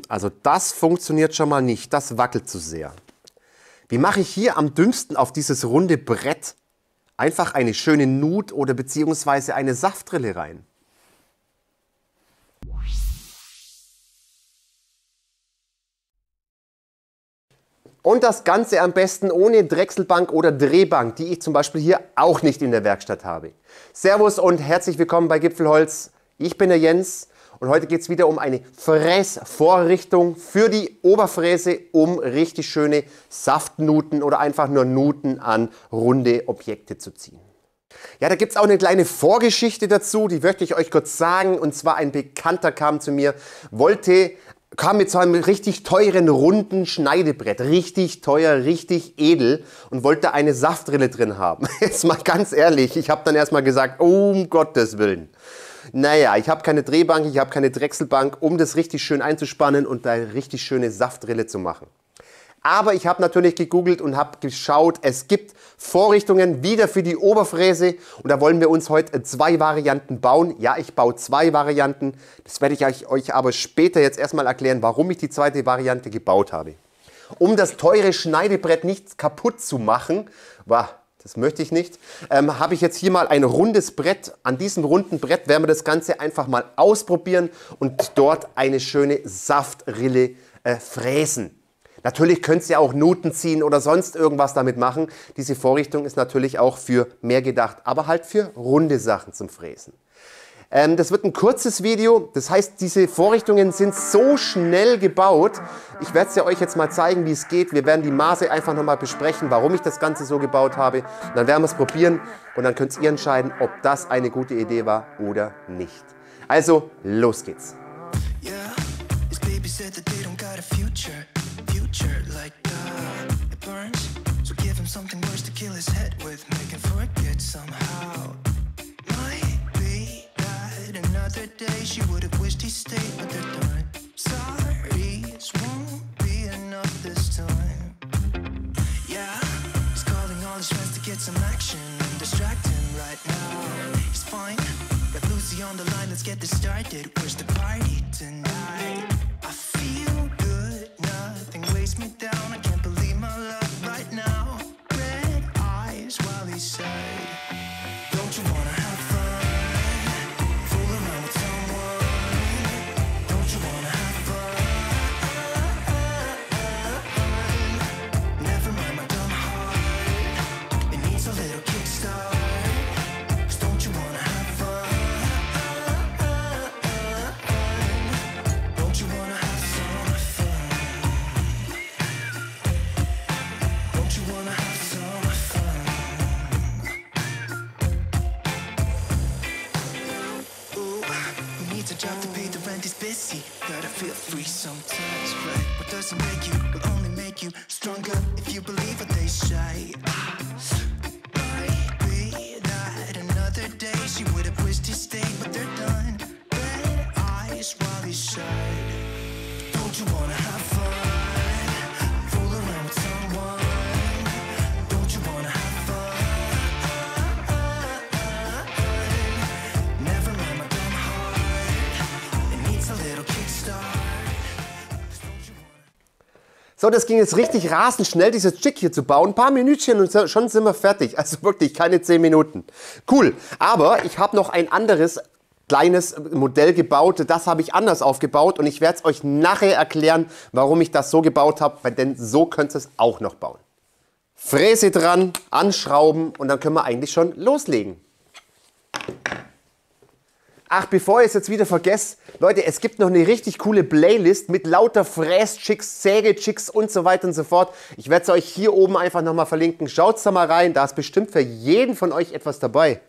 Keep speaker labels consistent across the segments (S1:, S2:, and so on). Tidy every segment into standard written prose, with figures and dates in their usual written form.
S1: Also das funktioniert schon mal nicht, das wackelt zu sehr. Wie mache ich hier am dünnsten auf dieses runde Brett einfach eine schöne Nut oder beziehungsweise eine Saftrille rein? Und das Ganze am besten ohne Drechselbank oder Drehbank, die ich zum Beispiel hier auch nicht in der Werkstatt habe. Servus und herzlich willkommen bei Gipfelholz. Ich bin der Jens und heute geht es wieder um eine Fräsvorrichtung für die Oberfräse, um richtig schöne Saftnuten oder einfach nur Nuten an runde Objekte zu ziehen. Ja, da gibt es auch eine kleine Vorgeschichte dazu, die möchte ich euch kurz sagen. Und zwar ein Bekannter kam zu mir, kam mit so einem richtig teuren, runden Schneidebrett, richtig teuer, richtig edel und wollte eine Saftrille drin haben. Jetzt mal ganz ehrlich, ich habe dann erstmal gesagt, oh, um Gottes Willen. Naja, ich habe keine Drehbank, ich habe keine Drechselbank, um das richtig schön einzuspannen und da eine richtig schöne Saftrille zu machen. Aber ich habe natürlich gegoogelt und habe geschaut, es gibt Vorrichtungen wieder für die Oberfräse und da wollen wir uns heute zwei Varianten bauen. Ja, ich baue zwei Varianten, das werde ich euch aber später jetzt erstmal erklären, warum ich die zweite Variante gebaut habe. Um das teure Schneidebrett nicht kaputt zu machen, das möchte ich nicht, habe ich jetzt hier mal ein rundes Brett. An diesem runden Brett werden wir das Ganze einfach mal ausprobieren und dort eine schöne Saftrille fräsen. Natürlich könnt ihr auch Nuten ziehen oder sonst irgendwas damit machen. Diese Vorrichtung ist natürlich auch für mehr gedacht, aber halt für runde Sachen zum Fräsen. Das wird ein kurzes Video, das heißt, diese Vorrichtungen sind so schnell gebaut. Ich werde es ja euch jetzt mal zeigen, wie es geht. Wir werden die Maße einfach nochmal besprechen, warum ich das Ganze so gebaut habe. Und dann werden wir es probieren und dann könnt ihr entscheiden, ob das eine gute Idee war oder nicht. Also, los geht's.
S2: Day she would have wished he stayed, but they're done. Sorries won't be enough this time. Yeah, he's calling all his friends to get some action and distract him right now. He's fine, got Lucy on the line, let's get this started. Where's the party tonight? I feel good, nothing weighs me down. I can't believe my luck right now. Red eyes while he said, don't you wanna have fun? Job to pay the rent is busy. Gotta feel free sometimes, right? What doesn't make you will only make you stronger if you believe what they say. Might be that another day she would have wished he stayed, but they're done. Red eyes while he said, don't you wanna have fun? Fool around with someone. Don't you wanna have fun? Never mind my dumb heart.
S1: So, das ging jetzt richtig rasend schnell, dieses Chick hier zu bauen. Ein paar Minütchen und schon sind wir fertig. Also wirklich keine 10 Minuten. Cool, aber ich habe noch ein anderes kleines Modell gebaut. Das habe ich anders aufgebaut und ich werde es euch nachher erklären, warum ich das so gebaut habe, denn so könnt ihr es auch noch bauen. Fräse dran, anschrauben und dann können wir eigentlich schon loslegen. Ach, bevor ich es jetzt wieder vergesse, Leute, es gibt noch eine richtig coole Playlist mit lauter Fräschicks, Sägechicks und so weiter und so fort. Ich werde es euch hier oben einfach nochmal verlinken. Schaut da mal rein, da ist bestimmt für jeden von euch etwas dabei.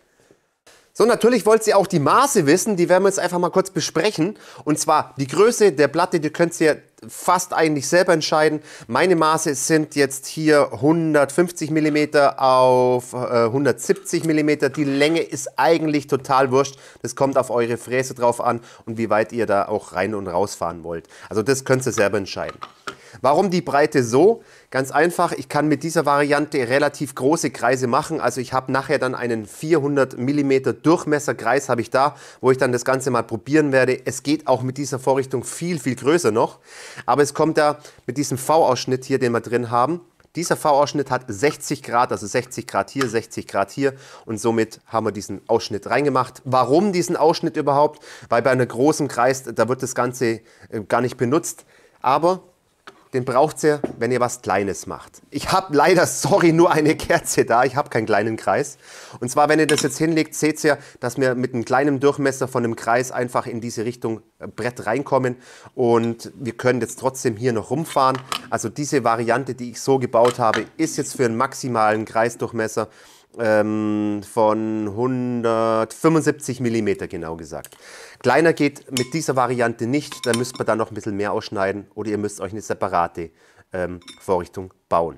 S1: So, natürlich wollt ihr auch die Maße wissen, die werden wir jetzt einfach mal kurz besprechen. Und zwar die Größe der Platte, die könnt ihr fast eigentlich selber entscheiden. Meine Maße sind jetzt hier 150 mm auf 170 mm. Die Länge ist eigentlich total wurscht. Das kommt auf eure Fräse drauf an und wie weit ihr da auch rein und rausfahren wollt. Also das könnt ihr selber entscheiden. Warum die Breite so? Ganz einfach, ich kann mit dieser Variante relativ große Kreise machen. Also ich habe nachher dann einen 400 mm Durchmesserkreis habe ich da, wo ich dann das Ganze mal probieren werde. Es geht auch mit dieser Vorrichtung viel, viel größer noch. Aber es kommt da mit diesem V-Ausschnitt hier, den wir drin haben. Dieser V-Ausschnitt hat 60 Grad, also 60 Grad hier, 60 Grad hier und somit haben wir diesen Ausschnitt reingemacht. Warum diesen Ausschnitt überhaupt? Weil bei einem großen Kreis, da wird das Ganze gar nicht benutzt, aber den braucht ihr, wenn ihr was Kleines macht. Ich habe leider, sorry, nur eine Kerze da. Ich habe keinen kleinen Kreis. Und zwar, wenn ihr das jetzt hinlegt, seht ihr, dass wir mit einem kleinen Durchmesser von einem Kreis einfach in diese Richtung Brett reinkommen. Und wir können jetzt trotzdem hier noch rumfahren. Also diese Variante, die ich so gebaut habe, ist jetzt für einen maximalen Kreisdurchmesser von 175 mm genau gesagt. Kleiner geht mit dieser Variante nicht, da müsst ihr dann noch ein bisschen mehr ausschneiden oder ihr müsst euch eine separate Vorrichtung bauen.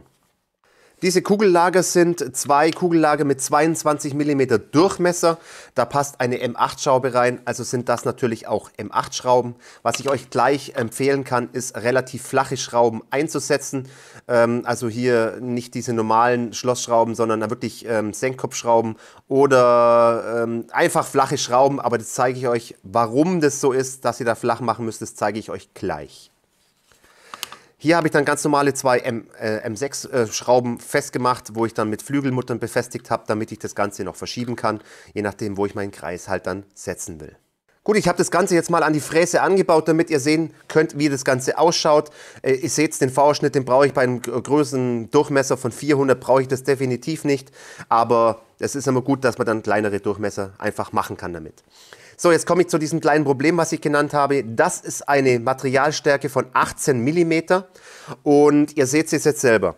S1: Diese Kugellager sind zwei Kugellager mit 22 mm Durchmesser. Da passt eine M8-Schraube rein, also sind das natürlich auch M8-Schrauben. Was ich euch gleich empfehlen kann, ist relativ flache Schrauben einzusetzen. Also hier nicht diese normalen Schlossschrauben, sondern wirklich Senkkopfschrauben oder einfach flache Schrauben. Aber das zeige ich euch, warum das so ist, dass ihr da flach machen müsst, das zeige ich euch gleich. Hier habe ich dann ganz normale zwei M6 Schrauben festgemacht, wo ich dann mit Flügelmuttern befestigt habe, damit ich das Ganze noch verschieben kann, je nachdem, wo ich meinen Kreis halt dann setzen will. Gut, ich habe das Ganze jetzt mal an die Fräse angebaut, damit ihr sehen könnt, wie das Ganze ausschaut. Ihr seht, den V-Ausschnitt, den brauche ich bei einem größeren Durchmesser von 400, brauche ich das definitiv nicht. Aber es ist immer gut, dass man dann kleinere Durchmesser einfach machen kann damit. So, jetzt komme ich zu diesem kleinen Problem, was ich genannt habe. Das ist eine Materialstärke von 18 mm und ihr seht es jetzt selber.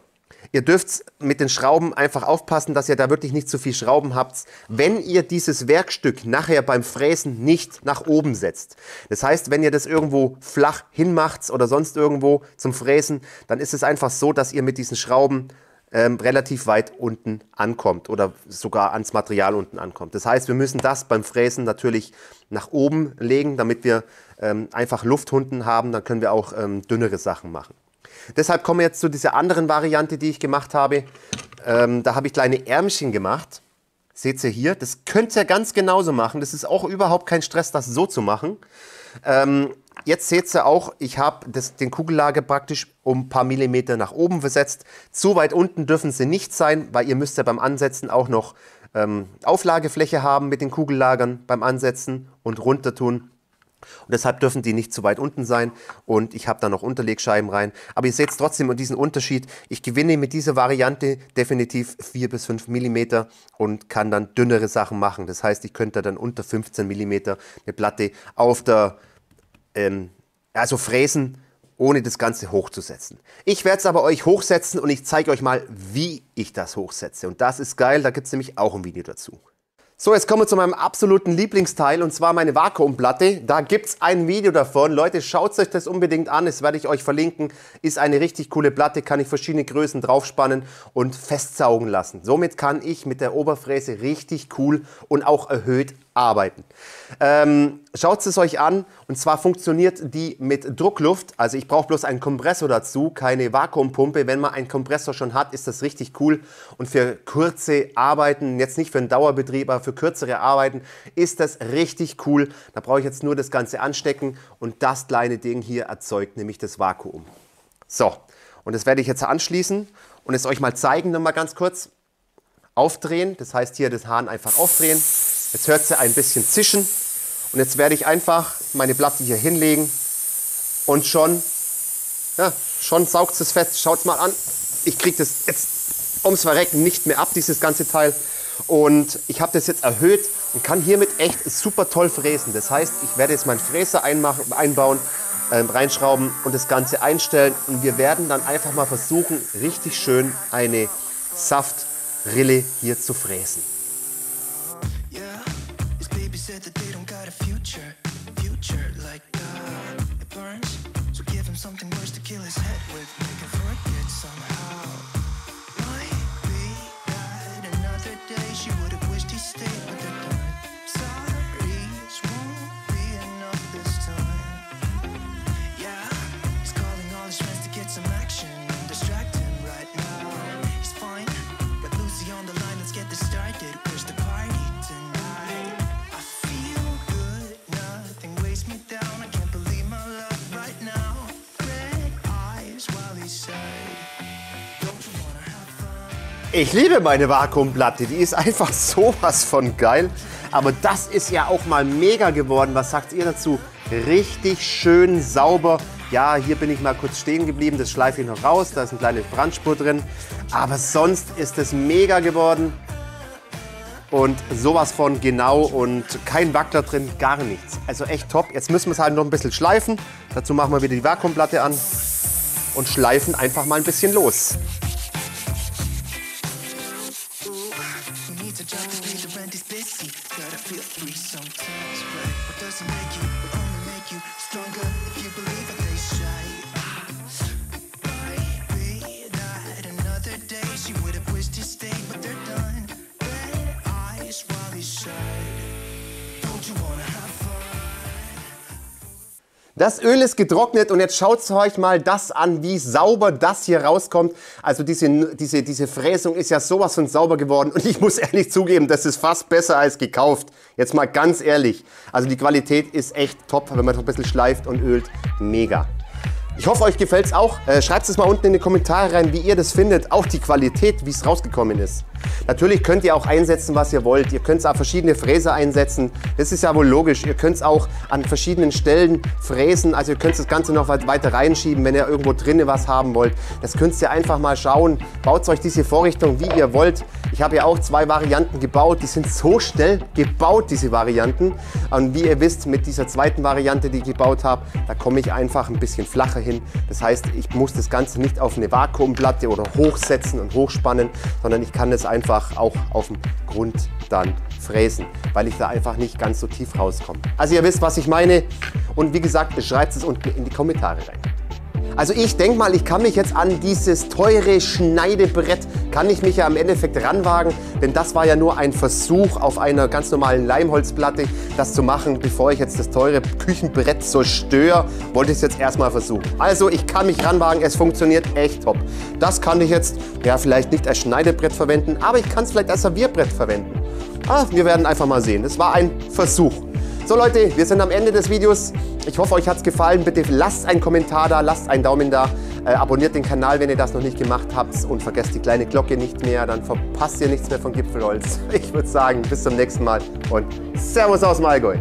S1: Ihr dürft mit den Schrauben einfach aufpassen, dass ihr da wirklich nicht zu viel Schrauben habt, wenn ihr dieses Werkstück nachher beim Fräsen nicht nach oben setzt. Das heißt, wenn ihr das irgendwo flach hinmacht oder sonst irgendwo zum Fräsen, dann ist es einfach so, dass ihr mit diesen Schrauben relativ weit unten ankommt oder sogar ans Material unten ankommt. Das heißt, wir müssen das beim Fräsen natürlich nach oben legen, damit wir einfach Luft unten haben, dann können wir auch dünnere Sachen machen. Deshalb kommen wir jetzt zu dieser anderen Variante, die ich gemacht habe. Da habe ich kleine Ärmchen gemacht. Seht ihr hier, das könnt ihr ganz genauso machen. Das ist auch überhaupt kein Stress, das so zu machen. Jetzt seht ihr auch, ich habe den Kugellager praktisch um ein paar Millimeter nach oben versetzt. Zu weit unten dürfen sie nicht sein, weil ihr müsst ja beim Ansetzen auch noch Auflagefläche haben mit den Kugellagern beim Ansetzen und runter tun. Und deshalb dürfen die nicht zu weit unten sein und ich habe da noch Unterlegscheiben rein. Aber ihr seht trotzdem diesen Unterschied. Ich gewinne mit dieser Variante definitiv 4 bis 5 mm und kann dann dünnere Sachen machen. Das heißt, ich könnte dann unter 15 mm eine Platte auf der also fräsen, ohne das Ganze hochzusetzen. Ich werde es aber euch hochsetzen und ich zeige euch mal, wie ich das hochsetze. Und das ist geil, da gibt es nämlich auch ein Video dazu. So, jetzt kommen wir zu meinem absoluten Lieblingsteil und zwar meine Vakuumplatte. Da gibt es ein Video davon. Leute, schaut euch das unbedingt an, das werde ich euch verlinken. Ist eine richtig coole Platte, kann ich verschiedene Größen draufspannen und festsaugen lassen. Somit kann ich mit der Oberfräse richtig cool und auch erhöht arbeiten. Schaut es euch an und zwar funktioniert die mit Druckluft. Also ich brauche bloß einen Kompressor dazu, keine Vakuumpumpe. Wenn man einen Kompressor schon hat, ist das richtig cool und für kurze Arbeiten, jetzt nicht für einen Dauerbetrieb, aber für kürzere Arbeiten ist das richtig cool. Da brauche ich jetzt nur das Ganze anstecken und das kleine Ding hier erzeugt nämlich das Vakuum. So, und das werde ich jetzt anschließen und es euch mal zeigen, noch mal ganz kurz. Aufdrehen, das heißt hier das Hahn einfach aufdrehen. Jetzt hört ihr ein bisschen zischen und jetzt werde ich einfach meine Platte hier hinlegen und schon saugt es fest. Schaut es mal an, ich kriege das jetzt ums Verrecken nicht mehr ab, dieses ganze Teil. Und ich habe das jetzt erhöht und kann hiermit echt super toll fräsen. Das heißt, ich werde jetzt meinen Fräser einbauen, reinschrauben und das Ganze einstellen. Und wir werden dann einfach mal versuchen, richtig schön eine Saftrille hier zu fräsen.
S2: Some
S1: Ich liebe meine Vakuumplatte, die ist einfach sowas von geil. Aber das ist ja auch mal mega geworden. Was sagt ihr dazu? Richtig schön sauber. Ja, hier bin ich mal kurz stehen geblieben, das schleife ich noch raus, da ist eine kleine Brandspur drin. Aber sonst ist es mega geworden. Und sowas von genau und kein Wackler drin, gar nichts. Also echt top. Jetzt müssen wir es halt noch ein bisschen schleifen. Dazu machen wir wieder die Vakuumplatte an und schleifen einfach mal ein bisschen los. Das Öl ist getrocknet und jetzt schaut euch mal das an, wie sauber das hier rauskommt. Also diese Fräsung ist ja sowas von sauber geworden und ich muss ehrlich zugeben, das ist fast besser als gekauft. Jetzt mal ganz ehrlich. Also die Qualität ist echt top, wenn man noch ein bisschen schleift und ölt. Mega. Ich hoffe, euch gefällt es auch. Schreibt es mal unten in die Kommentare rein, wie ihr das findet. Auch die Qualität, wie es rausgekommen ist. Natürlich könnt ihr auch einsetzen, was ihr wollt. Ihr könnt es auf verschiedene Fräser einsetzen. Das ist ja wohl logisch. Ihr könnt es auch an verschiedenen Stellen fräsen. Also ihr könnt das Ganze noch weiter reinschieben, wenn ihr irgendwo drinnen was haben wollt. Das könnt ihr einfach mal schauen. Baut euch diese Vorrichtung, wie ihr wollt. Ich habe ja auch 2 Varianten gebaut. Die sind so schnell gebaut, diese Varianten. Und wie ihr wisst, mit dieser zweiten Variante, die ich gebaut habe, da komme ich einfach ein bisschen flacher hin. Das heißt, ich muss das Ganze nicht auf eine Vakuumplatte oder hochsetzen und hochspannen, sondern ich kann es einfach auch auf dem Grund dann fräsen, weil ich da einfach nicht ganz so tief rauskomme. Also ihr wisst, was ich meine. Und wie gesagt, schreibt es unten in die Kommentare rein. Also ich denke mal, ich kann mich jetzt an dieses teure Schneidebrett, kann ich mich ja im Endeffekt ranwagen, denn das war ja nur ein Versuch auf einer ganz normalen Leimholzplatte, das zu machen, bevor ich jetzt das teure Küchenbrett zerstöre, wollte ich es jetzt erstmal versuchen. Also ich kann mich ranwagen, es funktioniert echt top. Das kann ich jetzt, ja vielleicht nicht als Schneidebrett verwenden, aber ich kann es vielleicht als Servierbrett verwenden. Wir werden einfach mal sehen, das war ein Versuch. So Leute, wir sind am Ende des Videos. Ich hoffe, euch hat es gefallen. Bitte lasst einen Kommentar da, lasst einen Daumen da. Abonniert den Kanal, wenn ihr das noch nicht gemacht habt. Und vergesst die kleine Glocke nicht mehr. Dann verpasst ihr nichts mehr von Gipfelholz. Ich würde sagen, bis zum nächsten Mal und Servus aus dem Allgäu.